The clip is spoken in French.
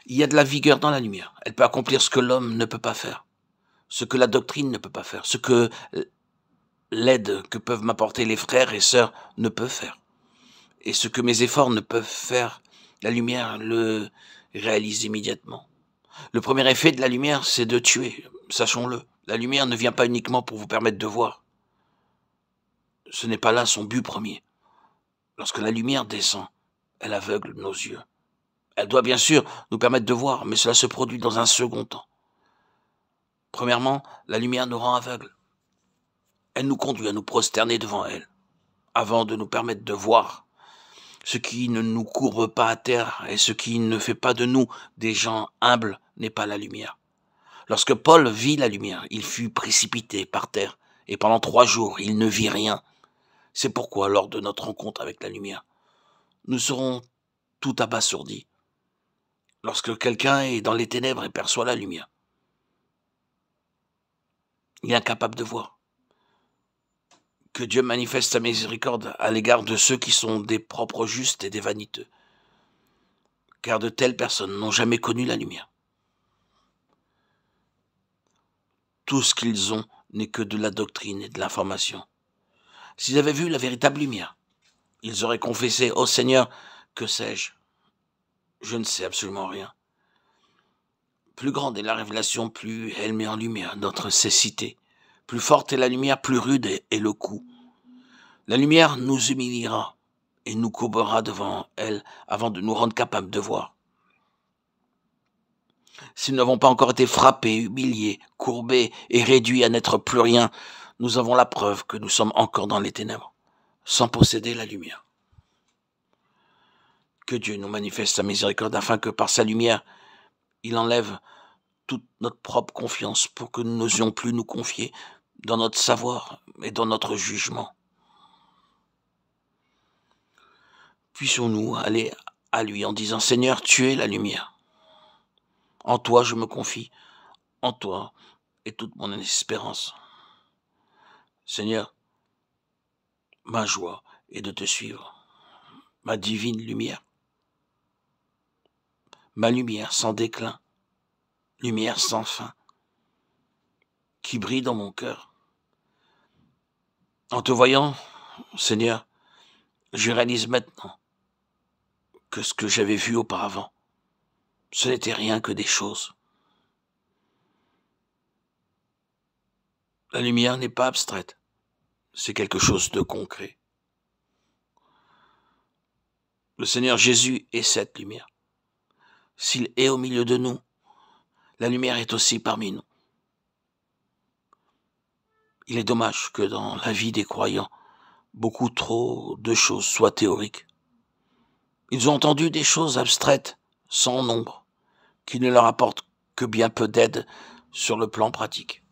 Il y a de la vigueur dans la lumière. Elle peut accomplir ce que l'homme ne peut pas faire, ce que la doctrine ne peut pas faire, ce que l'aide que peuvent m'apporter les frères et sœurs ne peut faire. Et ce que mes efforts ne peuvent faire, la lumière le réalise immédiatement. Le premier effet de la lumière, c'est de tuer, sachons-le. La lumière ne vient pas uniquement pour vous permettre de voir. Ce n'est pas là son but premier. Lorsque la lumière descend, elle aveugle nos yeux. Elle doit bien sûr nous permettre de voir, mais cela se produit dans un second temps. Premièrement, la lumière nous rend aveugles. Elle nous conduit à nous prosterner devant elle, avant de nous permettre de voir. Ce qui ne nous courbe pas à terre et ce qui ne fait pas de nous des gens humbles n'est pas la lumière. Lorsque Paul vit la lumière, il fut précipité par terre, et pendant 3 jours, il ne vit rien. C'est pourquoi, lors de notre rencontre avec la lumière, nous serons tout abasourdis. Lorsque quelqu'un est dans les ténèbres et perçoit la lumière, il est incapable de voir. Que Dieu manifeste sa miséricorde à l'égard de ceux qui sont des propres justes et des vaniteux, car de telles personnes n'ont jamais connu la lumière. Tout ce qu'ils ont n'est que de la doctrine et de l'information. S'ils avaient vu la véritable lumière, ils auraient confessé « Ô Seigneur, que sais-je? Je ne sais absolument rien. » Plus grande est la révélation, plus elle met en lumière notre cécité. Plus forte est la lumière, plus rude est le coup. La lumière nous humiliera et nous courbera devant elle avant de nous rendre capables de voir. Si nous n'avons pas encore été frappés, humiliés, courbés et réduits à n'être plus rien, nous avons la preuve que nous sommes encore dans les ténèbres, sans posséder la lumière. Que Dieu nous manifeste sa miséricorde afin que par sa lumière, il enlève toute notre propre confiance pour que nous n'osions plus nous confier dans notre savoir et dans notre jugement. Puissions-nous aller à lui en disant « Seigneur, tu es la lumière. En toi je me confie, en toi est toute mon espérance. Seigneur, ma joie est de te suivre, ma divine lumière, ma lumière sans déclin, lumière sans fin, qui brille dans mon cœur. En te voyant, Seigneur, je réalise maintenant que ce que j'avais vu auparavant, ce n'était rien que des choses. La lumière n'est pas abstraite, c'est quelque chose de concret. Le Seigneur Jésus est cette lumière. S'il est au milieu de nous, la lumière est aussi parmi nous. Il est dommage que dans la vie des croyants, beaucoup trop de choses soient théoriques. Ils ont entendu des choses abstraites, sans nombre, qui ne leur apportent que bien peu d'aide sur le plan pratique.